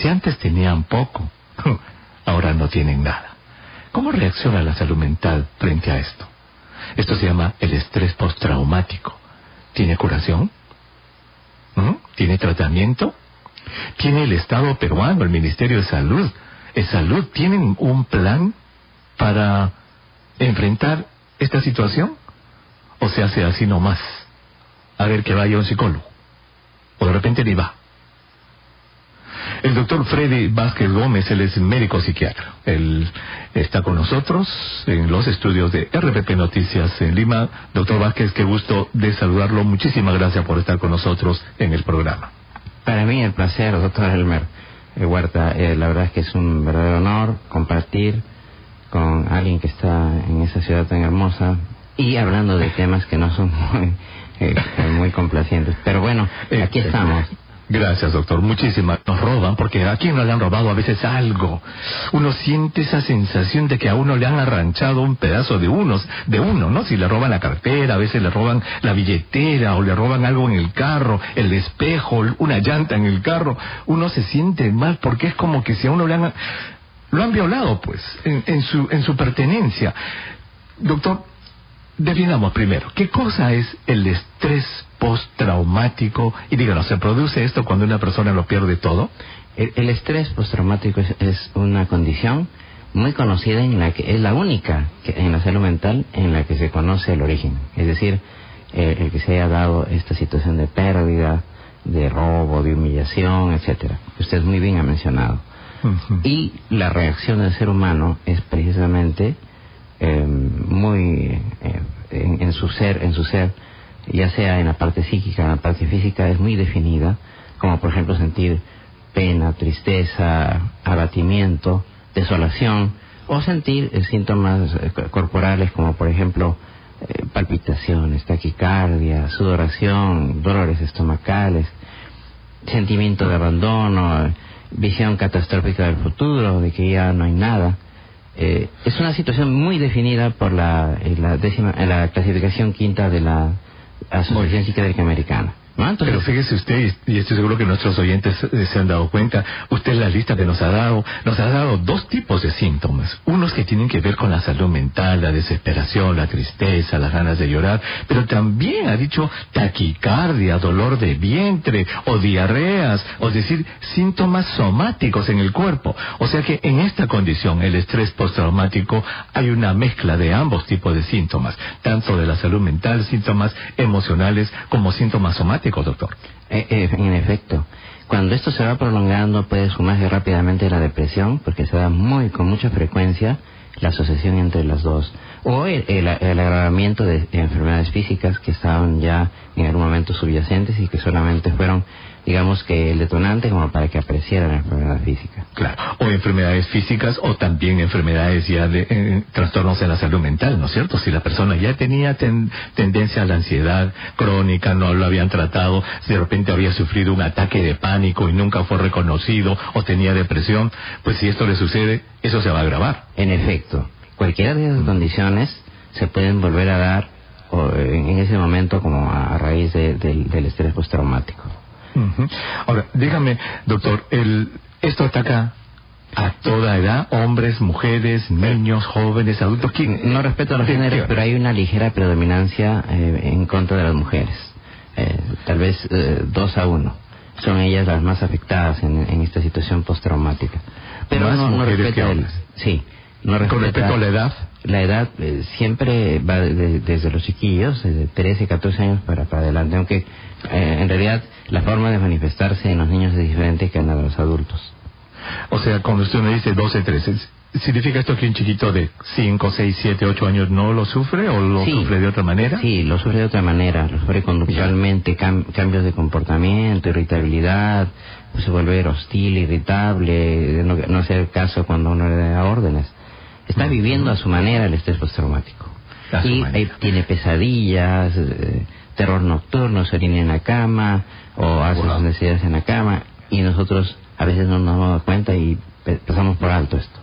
Si antes tenían poco, ahora no tienen nada. ¿Cómo reacciona la salud mental frente a esto? Esto se llama el estrés postraumático. ¿Tiene curación? ¿Tiene tratamiento? ¿Tiene el Estado peruano, el Ministerio de Salud? ¿Tienen un plan para enfrentar esta situación? ¿O se hace así nomás? A ver que vaya un psicólogo. O de repente ni va. El doctor Freddy Vázquez Gómez, él es médico psiquiatra. Él está con nosotros en los estudios de RPP Noticias en Lima. Doctor Vázquez, qué gusto de saludarlo. Muchísimas gracias por estar con nosotros en el programa. Para mí el placer, doctor Elmer Huerta. La verdad es que es un verdadero honor compartir con alguien que está en esa ciudad tan hermosa y hablando de temas que no son muy complacientes. Pero bueno, aquí estamos. Gracias, doctor. Muchísimas. Nos roban porque a quién no le han robado a veces algo. Uno siente esa sensación de que a uno le han arranchado un pedazo de uno, ¿no? Si le roban la cartera, a veces le roban la billetera o le roban algo en el carro, el espejo, una llanta en el carro. Uno se siente mal porque es como que si a uno lo han violado, pues, en su pertenencia. Doctor, definamos primero, ¿qué cosa es el estrés postraumático? Y díganos, ¿se produce esto cuando una persona lo pierde todo? El estrés postraumático es una condición muy conocida en la que es la única en la salud mental en la que se conoce el origen. Es decir, el que se haya dado esta situación de pérdida, de robo, de humillación, etcétera. Usted muy bien ha mencionado. Y la reacción del ser humano es precisamente muy en su ser, ya sea en la parte psíquica, en la parte física, es muy definida, como por ejemplo sentir pena, tristeza, abatimiento, desolación, o sentir síntomas corporales como por ejemplo palpitaciones, taquicardia, sudoración, dolores estomacales, sentimiento de abandono, visión catastrófica del futuro, de que ya no hay nada. Es una situación muy definida por la clasificación quinta de la Asociación Psiquiátrica Americana, ¿no? Entonces, pero fíjese usted, y estoy seguro que nuestros oyentes se han dado cuenta, usted en la lista que nos ha dado dos tipos de síntomas. Unos que tienen que ver con la salud mental, la desesperación, la tristeza, las ganas de llorar, pero también ha dicho taquicardia, dolor de vientre, o diarreas, o decir, síntomas somáticos en el cuerpo. O sea que en esta condición, el estrés postraumático, hay una mezcla de ambos tipos de síntomas, tanto de la salud mental, síntomas emocionales, como síntomas somáticos. Doctor. En efecto, cuando esto se va prolongando puede sumarse rápidamente la depresión, porque se da con mucha frecuencia la asociación entre las dos, o el agravamiento de enfermedades físicas que estaban ya en algún momento subyacentes y que solamente fueron, digamos que el detonante como para que apareciera la enfermedad física. Claro, o enfermedades físicas o también enfermedades ya de trastornos en la salud mental, ¿no es cierto? Si la persona ya tenía tendencia a la ansiedad crónica, no lo habían tratado, si de repente había sufrido un ataque de pánico y nunca fue reconocido, o tenía depresión, pues si esto le sucede, eso se va a agravar. En efecto, cualquiera de esas condiciones se pueden volver a dar en ese momento como a raíz del estrés postraumático. Ahora, dígame, doctor, ¿esto ataca a toda edad? ¿Hombres, mujeres, niños, jóvenes, adultos? No respeto a los géneros, pero hay una ligera predominancia en contra de las mujeres. Tal vez 2-1. Son ellas las más afectadas en esta situación postraumática. Pero no respeta sí. No respeta, ¿con respecto a la edad? La edad siempre va desde los chiquillos, desde 13, 14 años para adelante, aunque en realidad la forma de manifestarse en los niños es diferente que en la de los adultos. O sea, cuando usted me dice 12, 13, ¿significa esto que un chiquito de 5, 6, 7, 8 años no lo sufre o lo sufre de otra manera? Sí, lo sufre de otra manera, lo sufre conductualmente, cambios de comportamiento, irritabilidad, se vuelve hostil, irritable, no hacer caso cuando uno le da órdenes. Está viviendo a su manera el estrés postraumático. Y tiene pesadillas, terror nocturno, se orina en la cama o hace sus necesidades en la cama, y nosotros a veces no nos damos cuenta y pasamos por alto esto.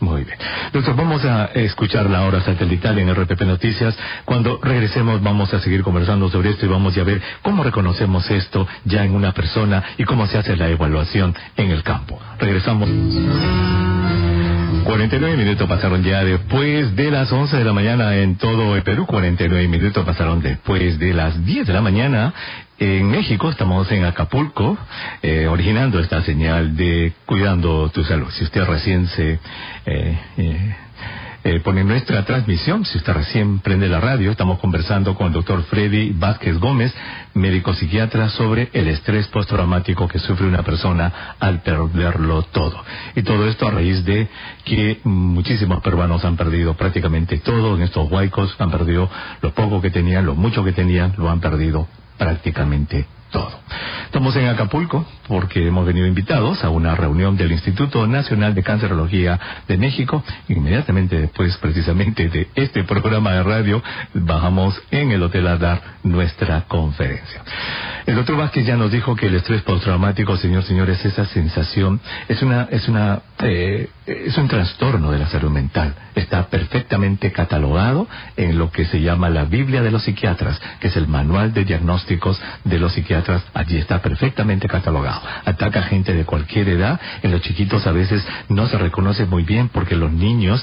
Muy bien. Doctor, vamos a escuchar la hora satelital en RPP Noticias. Cuando regresemos vamos a seguir conversando sobre esto y vamos a ver cómo reconocemos esto ya en una persona y cómo se hace la evaluación en el campo. Regresamos. 49 minutos pasaron ya después de las 11 de la mañana en todo el Perú. 49 minutos pasaron después de las 10 de la mañana en México. Estamos en Acapulco, originando esta señal de Cuidando tu Salud. Si usted recién se pone nuestra transmisión, si usted recién prende la radio, estamos conversando con el doctor Freddy Vázquez Gómez, médico psiquiatra, sobre el estrés postraumático que sufre una persona al perderlo todo. Y todo esto a raíz de que muchísimos peruanos han perdido prácticamente todo en estos huaicos, han perdido lo poco que tenían, lo mucho que tenían, lo han perdido prácticamente todo. Estamos en Acapulco porque hemos venido invitados a una reunión del Instituto Nacional de Cancerología de México. Inmediatamente después, precisamente, de este programa de radio, bajamos en el hotel a dar nuestra conferencia. El doctor Vázquez ya nos dijo que el estrés postraumático, señores, esa sensación es un trastorno de la salud mental. Está perfectamente catalogado en lo que se llama la Biblia de los psiquiatras, que es el manual de diagnósticos de los psiquiatras. Allí está perfectamente catalogado. Ataca a gente de cualquier edad. En los chiquitos a veces no se reconoce muy bien porque los niños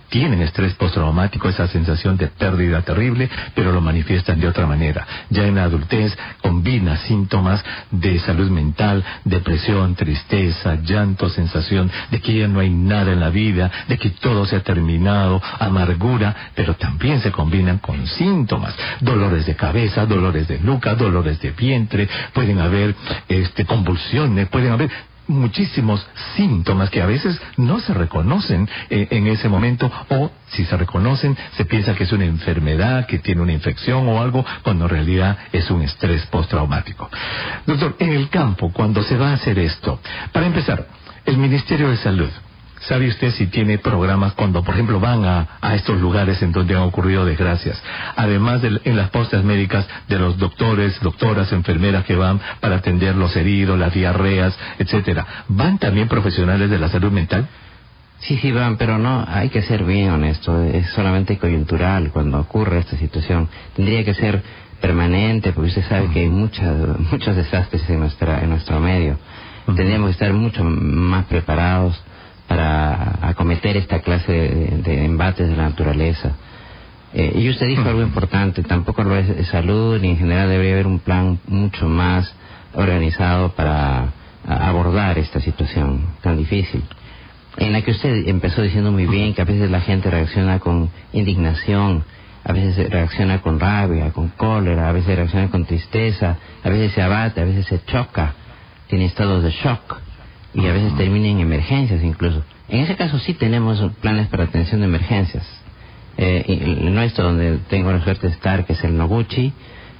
tienen estrés postraumático, esa sensación de pérdida terrible, pero lo manifiestan de otra manera. Ya en la adultez combina síntomas de salud mental, depresión, tristeza, llanto, sensación de que ya no hay nada en la vida, de que todo se ha terminado, amargura, pero también se combinan con síntomas, dolores de cabeza, dolores de nuca, dolores de vientre, pueden haber convulsiones, pueden haber muchísimos síntomas que a veces no se reconocen en ese momento, o si se reconocen se piensa que es una enfermedad, que tiene una infección o algo, cuando en realidad es un estrés postraumático. Doctor, en el campo, cuando se va a hacer esto, para empezar, el Ministerio de Salud, ¿sabe usted si tiene programas cuando, por ejemplo, van a estos lugares en donde han ocurrido desgracias? Además en las postas médicas de los doctores, doctoras, enfermeras que van para atender los heridos, las diarreas, etcétera, ¿van también profesionales de la salud mental? Sí van, pero no, hay que ser bien honesto, es solamente coyuntural cuando ocurre esta situación. Tendría que ser permanente, porque usted sabe que hay muchos desastres en nuestro medio. Tendríamos que estar mucho más preparados para acometer esta clase de embates de la naturaleza. Y usted dijo algo importante, tampoco lo es de salud, ni en general debería haber un plan mucho más organizado para abordar esta situación tan difícil, en la que usted empezó diciendo muy bien que a veces la gente reacciona con indignación, a veces reacciona con rabia, con cólera, a veces reacciona con tristeza, a veces se abate, a veces se choca, tiene estados de shock, y a veces termina en emergencias incluso. En ese caso sí tenemos planes para atención de emergencias. El nuestro, donde tengo la suerte de estar, que es el Noguchi,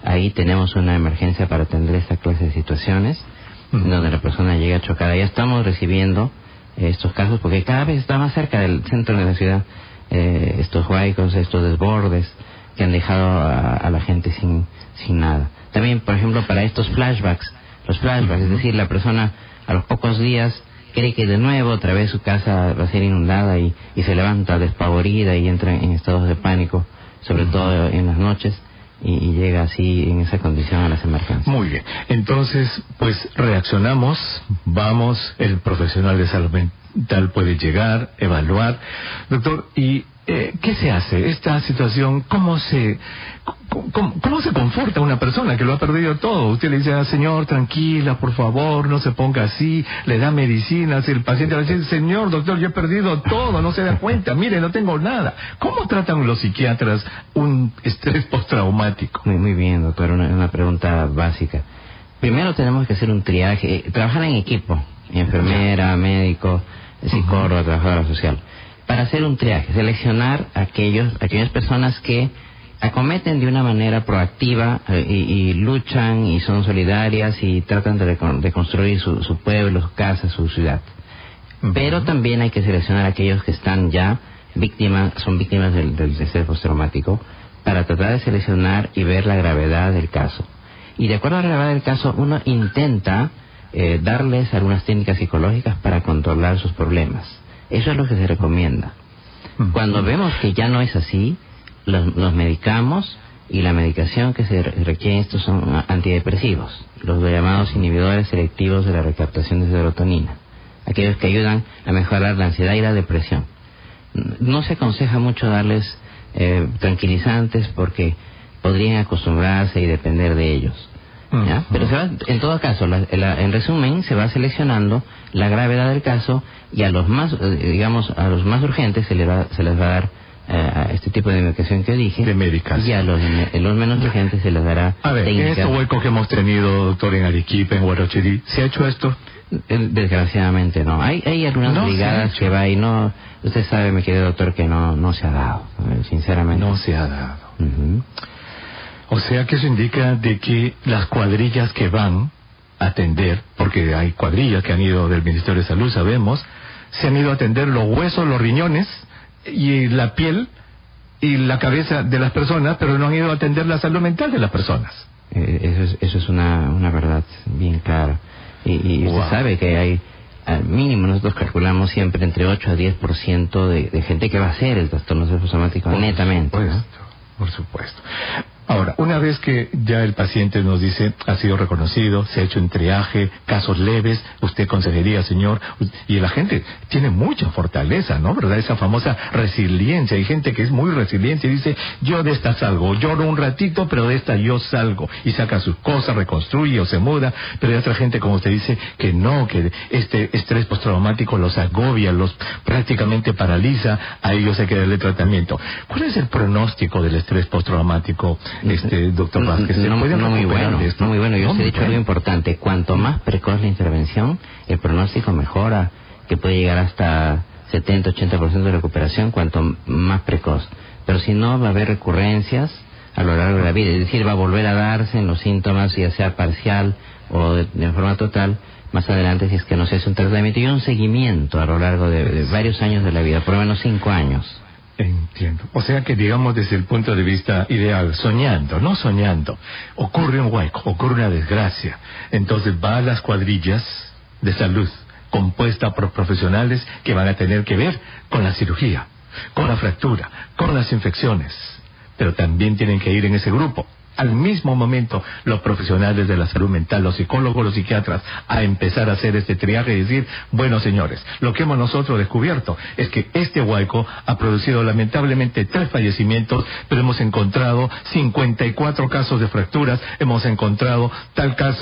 ahí tenemos una emergencia para atender esta clase de situaciones, donde la persona llega chocada. Ya estamos recibiendo estos casos porque cada vez está más cerca del centro de la ciudad, estos huaicos, estos desbordes que han dejado a la gente sin nada. También, por ejemplo, para estos flashbacks, es decir, la persona a los pocos días cree que de nuevo otra vez su casa va a ser inundada y se levanta despavorida y entra en estados de pánico, sobre todo en las noches, y llega así en esa condición a las emergencias. Muy bien, entonces pues reaccionamos, vamos, el profesional de salud mental puede llegar, evaluar. Doctor, ¿y qué se hace? Esta situación, ¿cómo se conforta una persona que lo ha perdido todo? Usted le dice, señor, tranquila, por favor, no se ponga así, le da medicinas, y el paciente le dice, señor, doctor, yo he perdido todo, no se da cuenta, mire, no tengo nada. ¿Cómo tratan los psiquiatras un estrés postraumático? Muy bien, doctor, una pregunta básica. Primero tenemos que hacer un triaje, trabajar en equipo, enfermera, médico, psicólogo, trabajadora social, para hacer un triaje, seleccionar aquellas personas que acometen de una manera proactiva y luchan y son solidarias y tratan de construir su pueblo, su casa, su ciudad. Pero también hay que seleccionar a aquellos que están ya son víctimas del estrés postraumático, para tratar de seleccionar y ver la gravedad del caso. Y de acuerdo a la gravedad del caso, uno intenta darles algunas técnicas psicológicas para controlar sus problemas. Eso es lo que se recomienda. Cuando vemos que ya no es así, los medicamos, y la medicación que se requiere estos son antidepresivos, los llamados inhibidores selectivos de la recaptación de serotonina, aquellos que ayudan a mejorar la ansiedad y la depresión. No se aconseja mucho darles tranquilizantes porque podrían acostumbrarse y depender de ellos, ¿ya? Pero en todo caso, en resumen, se va seleccionando la gravedad del caso, y a los más, a los más urgentes se les va a dar este tipo de medicación que dije, de medicación. Y a los menos urgentes se les dará a ver, en este hueco que hemos tenido, doctor, en Arequipa, en Huarochirí, ¿se ha hecho esto? Desgraciadamente no. Hay algunas brigadas que va y no. Usted sabe, mi querido doctor, que no se ha dado, sinceramente. No se ha dado. O sea que eso indica de que las cuadrillas que van a atender, porque hay cuadrillas que han ido del Ministerio de Salud, sabemos, se han ido a atender los huesos, los riñones y la piel y la cabeza de las personas, pero no han ido a atender la salud mental de las personas. Eso es una verdad bien clara. Y usted sabe que hay, al mínimo, nosotros calculamos siempre entre 8 a 10% de gente que va a hacer el trastorno psicosomático, netamente. Por supuesto. Ahora, una vez que ya el paciente nos dice, ha sido reconocido, se ha hecho un triaje, casos leves, usted consejería, señor, y la gente tiene mucha fortaleza, ¿no? ¿Verdad? Esa famosa resiliencia. Hay gente que es muy resiliente y dice, yo de esta salgo, lloro un ratito, pero de esta yo salgo, y saca sus cosas, reconstruye o se muda. Pero hay otra gente, como usted dice, que no, que este estrés postraumático los agobia, los prácticamente paraliza, a ellos hay que darle tratamiento. ¿Cuál es el pronóstico del estrés postraumático, doctor Vázquez? No muy bueno. Yo os he dicho algo importante. Cuanto más precoz la intervención, el pronóstico mejora, que puede llegar hasta 70-80% de recuperación, cuanto más precoz. Pero si no, va a haber recurrencias a lo largo de la vida, es decir, va a volver a darse en los síntomas, ya sea parcial o de forma total, más adelante, si es que no se hace un tratamiento y un seguimiento a lo largo de varios años de la vida, por lo menos 5 años. Entiendo. O sea que, digamos, desde el punto de vista ideal, soñando, ocurre un hueco, ocurre una desgracia. Entonces va a las cuadrillas de salud, compuesta por profesionales que van a tener que ver con la cirugía, con la fractura, con las infecciones. Pero también tienen que ir en ese grupo. Al mismo momento, los profesionales de la salud mental, los psicólogos, los psiquiatras, a empezar a hacer este triaje y decir, bueno, señores, lo que hemos nosotros descubierto es que este hueco ha producido lamentablemente 3 fallecimientos, pero hemos encontrado 54 casos de fracturas, hemos encontrado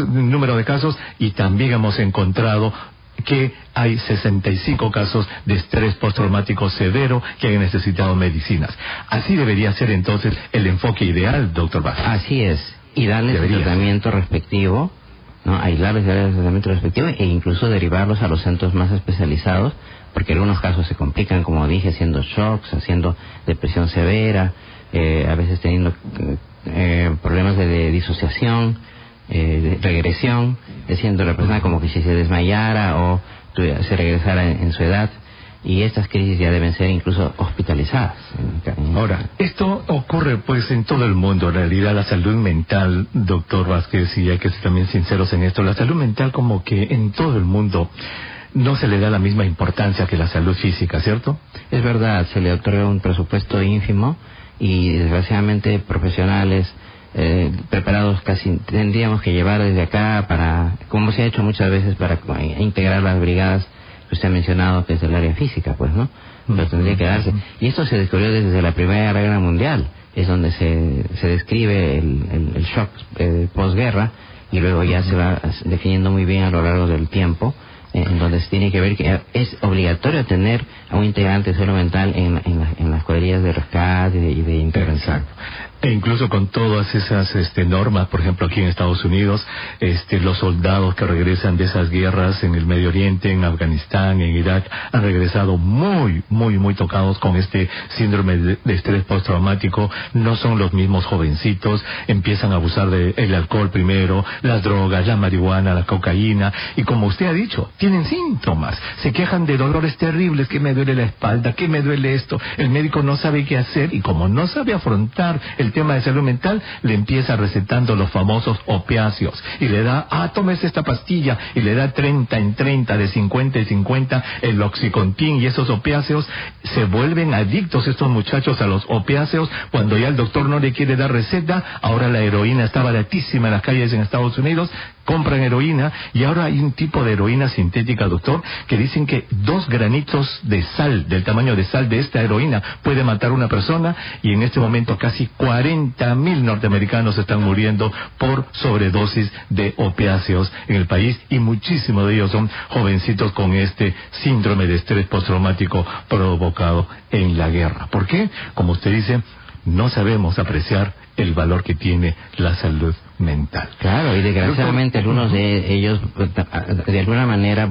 número de casos, y también hemos encontrado que hay 65 casos de estrés postraumático severo que han necesitado medicinas. Así debería ser entonces el enfoque ideal, doctor Vázquez. Así es, y darles el tratamiento respectivo, ¿no? Aislarles el tratamiento respectivo e incluso derivarlos a los centros más especializados, porque en algunos casos se complican, como dije, haciendo shocks, haciendo depresión severa, a veces teniendo problemas de disociación, de regresión, siendo la persona como que si se desmayara o se regresara en su edad, y estas crisis ya deben ser incluso hospitalizadas. Ahora, esto ocurre pues en todo el mundo. En realidad la salud mental, doctor Vázquez, y hay que ser también sinceros en esto, la salud mental como que en todo el mundo no se le da la misma importancia que la salud física, ¿cierto? Es verdad, se le otorga un presupuesto ínfimo y desgraciadamente profesionales preparados casi tendríamos que llevar desde acá para, como se ha hecho muchas veces, para integrar las brigadas que usted ha mencionado, que es del área física, pues, ¿no? Pero tendría que darse. Y esto se descubrió desde la Primera Guerra Mundial, es donde se describe el shock posguerra, y luego ya se va definiendo muy bien a lo largo del tiempo, en donde se tiene que ver que es obligatorio tener a un integrante de salud mental en las cuadrillas de rescate y de intervención. Exacto. E incluso con todas esas normas, por ejemplo aquí en Estados Unidos, los soldados que regresan de esas guerras en el Medio Oriente, en Afganistán, en Irak, han regresado muy tocados con este síndrome de estrés postraumático. No son los mismos jovencitos, empiezan a abusar del alcohol primero, las drogas, la marihuana, la cocaína, y como usted ha dicho, tienen síntomas, se quejan de dolores terribles, que me duele la espalda, que me duele esto, el médico no sabe qué hacer, y como no sabe afrontar el sistema de salud mental, le empieza recetando los famosos opiáceos y le da, tómese esta pastilla, y le da 30 en 30, de 50 en 50, el Oxycontin, y esos opiáceos se vuelven adictos estos muchachos a los opiáceos. Cuando ya el doctor no le quiere dar receta, ahora la heroína está baratísima en las calles en Estados Unidos, compran heroína, y ahora hay un tipo de heroína sintética, doctor, que dicen que 2 granitos de sal, del tamaño de sal de esta heroína, puede matar a una persona, y en este momento casi 40,000 norteamericanos están muriendo por sobredosis de opiáceos en el país, y muchísimos de ellos son jovencitos con este síndrome de estrés postraumático provocado en la guerra. ¿Por qué? Como usted dice, no sabemos apreciar el valor que tiene la salud mental. Claro, y desgraciadamente algunos de ellos de alguna manera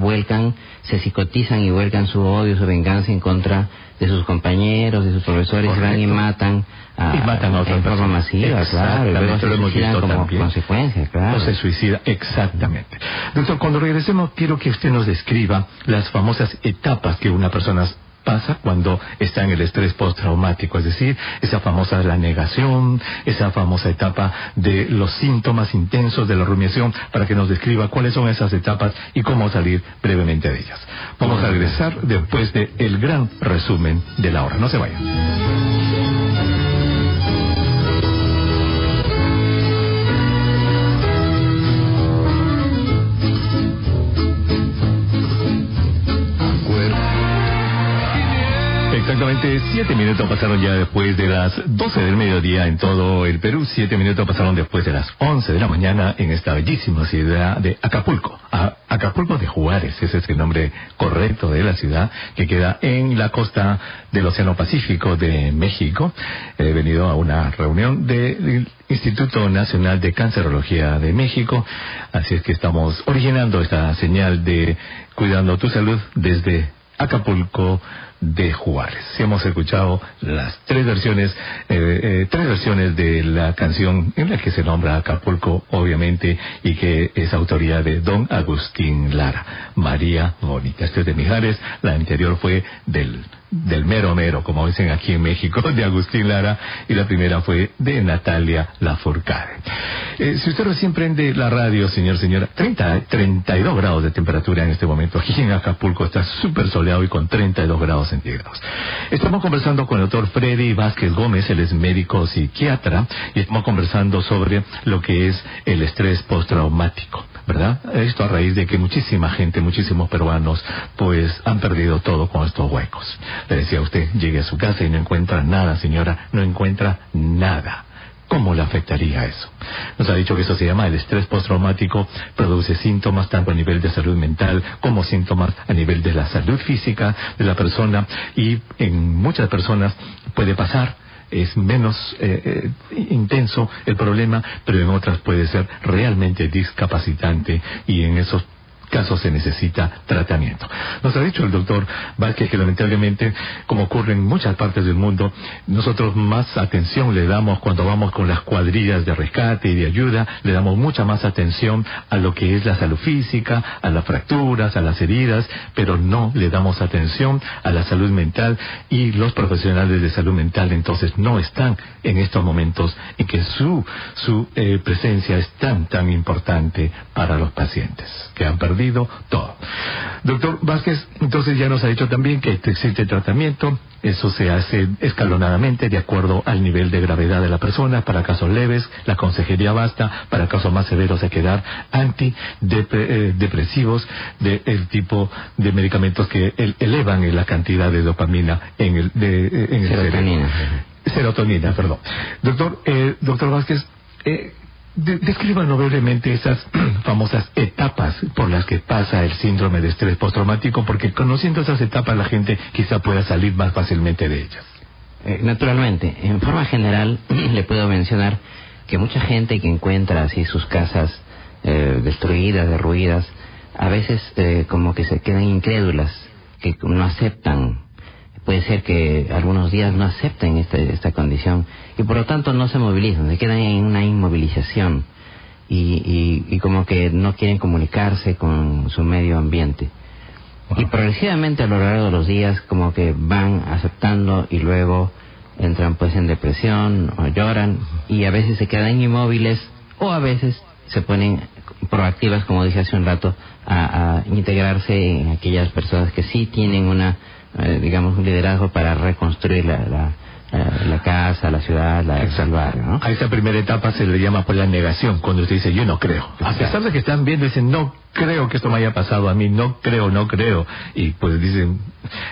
se psicotizan y vuelcan su odio, su venganza en contra de sus compañeros, de sus profesores. Correcto. Van y matan a otra en forma masiva, claro, y luego se lo hemos suicidan visto como también. consecuencia, claro. O se suicida, exactamente. Doctor, cuando regresemos quiero que usted nos describa las famosas etapas que una persona pasa cuando está en el estrés postraumático, es decir, esa famosa la negación, esa famosa etapa de los síntomas intensos de la rumiación, para que nos describa cuáles son esas etapas y cómo salir brevemente de ellas. Vamos a regresar después del gran resumen de la hora. No se vayan. Exactamente 7 minutos pasaron ya después de las 12 del mediodía en todo el Perú. 7 minutos pasaron después de las 11 de la mañana en esta bellísima ciudad de Acapulco. Acapulco de Juárez, ese es el nombre correcto de la ciudad, que queda en la costa del Océano Pacífico de México. He venido a una reunión del Instituto Nacional de Cancerología de México, así es que estamos originando esta señal de Cuidando tu Salud desde Acapulco de Juárez. Hemos escuchado las 3 versiones de la canción en la que se nombra Acapulco, obviamente, y que es autoría de don Agustín Lara. María Bonita. Este es de Mijares, la anterior fue del mero mero, como dicen aquí en México, de Agustín Lara, y la primera fue de Natalia Lafourcade. Si usted recién prende la radio, señora, 32 grados de temperatura en este momento. Aquí en Acapulco está súper soleado y con 32 grados centígrados. Estamos conversando con el doctor Freddy Vázquez Gómez, él es médico psiquiatra, y estamos conversando sobre lo que es el estrés postraumático, ¿verdad? Esto a raíz de que muchísima gente, muchísimos peruanos, pues han perdido todo con estos huecos. Le decía a usted, llegue a su casa y no encuentra nada, señora, no encuentra nada. ¿Cómo le afectaría eso? Nos ha dicho que eso se llama el estrés postraumático, produce síntomas tanto a nivel de salud mental como síntomas a nivel de la salud física de la persona, y en muchas personas puede pasar. Es menos intenso el problema, pero en otras puede ser realmente discapacitante, y en esos casos se necesita tratamiento. Nos ha dicho el doctor Vázquez que lamentablemente, como ocurre en muchas partes del mundo, nosotros más atención le damos cuando vamos con las cuadrillas de rescate y de ayuda, le damos mucha más atención a lo que es la salud física, a las fracturas, a las heridas, pero no le damos atención a la salud mental, y los profesionales de salud mental entonces no están en estos momentos en que su presencia es tan importante para los pacientes que han perdido todo. Doctor Vázquez, entonces ya nos ha dicho también que existe tratamiento. Eso se hace escalonadamente de acuerdo al nivel de gravedad de la persona. Para casos leves la consejería basta, para casos más severos hay que dar antidepresivos del tipo de medicamentos que elevan la cantidad de dopamina en el cerebro. Serotonina, perdón. Doctor Vázquez, descríbanos brevemente esas famosas etapas por las que pasa el síndrome de estrés postraumático, porque conociendo esas etapas la gente quizá pueda salir más fácilmente de ellas. Naturalmente, en forma general le puedo mencionar que mucha gente que encuentra así sus casas destruidas, derruidas, a veces como que se quedan incrédulas, que no aceptan. Puede ser que algunos días no acepten esta condición y por lo tanto no se movilizan, se quedan en una inmovilización y como que no quieren comunicarse con su medio ambiente. Y progresivamente a lo largo de los días como que van aceptando y luego entran pues en depresión o lloran y a veces se quedan inmóviles o a veces se ponen proactivas, como dije hace un rato, a integrarse en aquellas personas que sí tienen digamos, un liderazgo para reconstruir la casa, la ciudad, el barrio, ¿no? A esa primera etapa se le llama pues la negación, cuando usted dice yo no creo. A pesar de que están viendo, dicen no creo que esto me haya pasado a mí, no creo. Y pues dicen,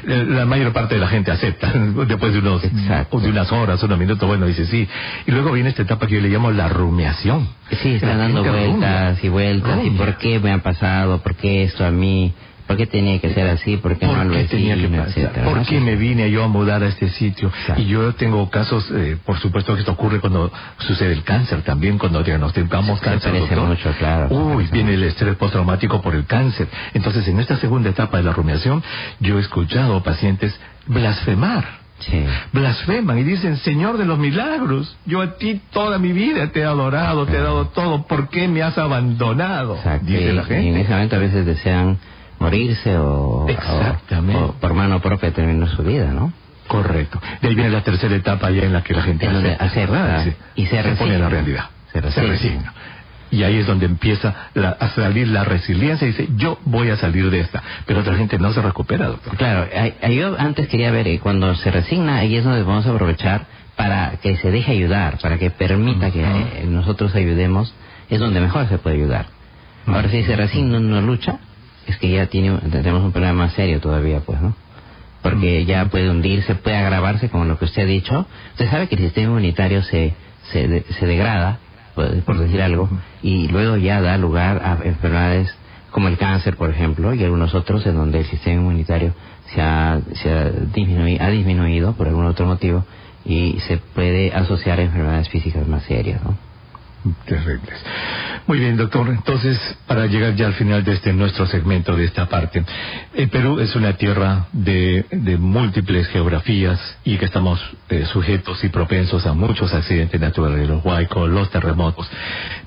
la mayor parte de la gente acepta, después de unas horas, unos minutos, bueno, dice sí. Y luego viene esta etapa que yo le llamo la rumiación. Sí, están dando vueltas y vueltas, y por qué me ha pasado, por qué esto a mí, ¿por qué tenía que ser así? ¿Por qué no al vecino, etcétera? ¿Por qué me vine yo a mudar a este sitio? Exacto. Y yo tengo casos, por supuesto que esto ocurre cuando sucede el cáncer también, cuando diagnosticamos cáncer, doctor. Mucho, claro. Viene el estrés postraumático por el cáncer. Entonces, en esta segunda etapa de la rumiación, yo he escuchado a pacientes blasfemar. Sí. Blasfeman y dicen, Señor de los milagros, yo a ti toda mi vida te he adorado, te he dado todo, ¿por qué me has abandonado? Exacto. Dice la gente. Y en ese momento a veces desean morirse o por mano propia terminar su vida, ¿no? Correcto. De ahí viene la tercera etapa ya en la que la gente acepta y se pone a la realidad, se resigna. Y ahí es donde empieza a salir la resiliencia y dice, yo voy a salir de esta. Pero otra gente no se recupera, doctor. Claro, yo antes quería ver, cuando se resigna, ahí es donde vamos a aprovechar para que se deje ayudar, para que permita que nosotros ayudemos, es donde mejor se puede ayudar. Ahora, si se resigna en una lucha, es que ya tenemos un problema más serio todavía, pues, ¿no? Porque ya puede hundirse, puede agravarse, como lo que usted ha dicho. Usted sabe que el sistema inmunitario se degrada, por decir algo, y luego ya da lugar a enfermedades como el cáncer, por ejemplo, y algunos otros en donde el sistema inmunitario se ha disminuido por algún otro motivo y se puede asociar a enfermedades físicas más serias, ¿no? Terribles. Muy bien, doctor. Entonces, para llegar ya al final de nuestro segmento, de esta parte, el Perú es una tierra de múltiples geografías y que estamos sujetos y propensos a muchos accidentes naturales, los huaicos, los terremotos.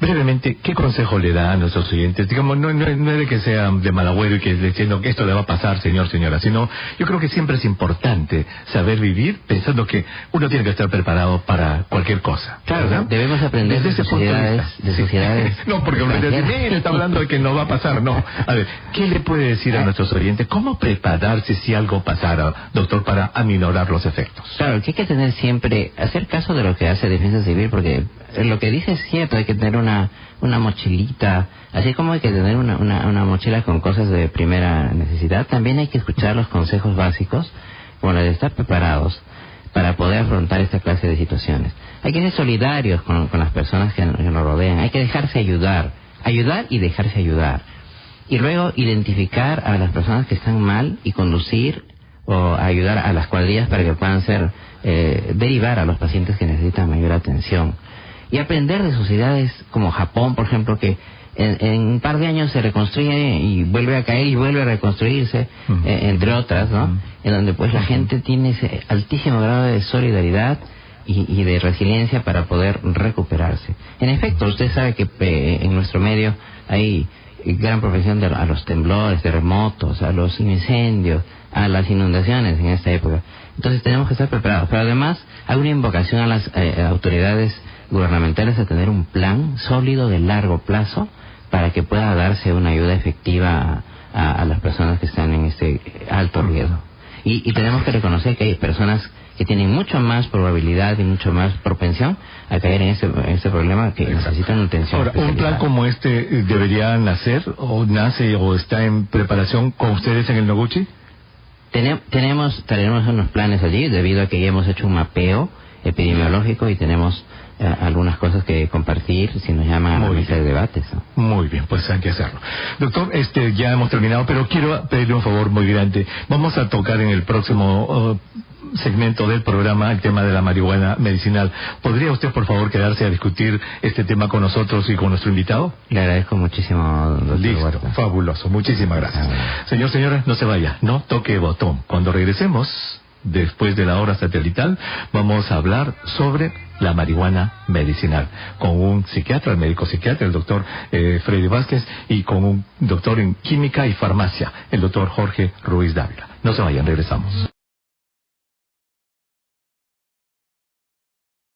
Brevemente, ¿qué consejo le da a nuestros oyentes? Digamos, no es de que sea de mal agüero y que diciendo que esto le va a pasar, señor, señora, sino yo creo que siempre es importante saber vivir pensando que uno tiene que estar preparado para cualquier cosa. Claro, ¿verdad? Debemos aprender de sociedades. No, porque uno dice, mire, está hablando de que no va a pasar, no. A ver, ¿qué le puede decir a nuestros oyentes? ¿Cómo prepararse si algo pasara, doctor, para aminorar los efectos? Claro, que hay que tener siempre, hacer caso de lo que hace Defensa Civil, porque lo que dice es cierto, hay que tener una mochilita, así como hay que tener una mochila con cosas de primera necesidad, también hay que escuchar los consejos básicos, como la de estar preparados para poder afrontar esta clase de situaciones. Hay que ser solidarios con las personas que nos rodean, hay que dejarse ayudar y dejarse ayudar. Y luego identificar a las personas que están mal y conducir o ayudar a las cuadrillas para que puedan derivar a los pacientes que necesitan mayor atención. Y aprender de sociedades como Japón, por ejemplo, que en un par de años se reconstruye y vuelve a caer y vuelve a reconstruirse, entre otras, ¿no? En donde pues la gente tiene ese altísimo grado de solidaridad y de resiliencia para poder recuperarse. En efecto, usted sabe que en nuestro medio hay gran profesión a los temblores, terremotos, a los incendios, a las inundaciones en esta época. Entonces tenemos que estar preparados. Pero además hay una invocación a las autoridades gubernamentales a tener un plan sólido de largo plazo para que pueda darse una ayuda efectiva a las personas que están en este alto riesgo. Y tenemos que reconocer que hay personas que tienen mucho más probabilidad y mucho más propensión a caer en este problema, que necesitan atención. Ahora, ¿un plan como este debería nacer nace o está en preparación con ustedes en el Noguchi? Tenemos unos planes allí, debido a que ya hemos hecho un mapeo epidemiológico y tenemos algunas cosas que compartir si nos llaman a la mesa de debates, ¿no? Muy bien, pues hay que hacerlo. Doctor, ya hemos terminado, pero quiero pedirle un favor muy grande. Vamos a tocar en el próximo segmento del programa el tema de la marihuana medicinal. ¿Podría usted, por favor, quedarse a discutir este tema con nosotros y con nuestro invitado? Le agradezco muchísimo, doctor. Listo, Huerta. Fabuloso, muchísimas gracias. Señor, señora, no se vaya, no toque botón. Cuando regresemos, después de la hora satelital, vamos a hablar sobre la marihuana medicinal con un psiquiatra, el médico psiquiatra, el doctor Freddy Vázquez, y con un doctor en química y farmacia, el doctor Jorge Ruiz Dávila. No se vayan, regresamos.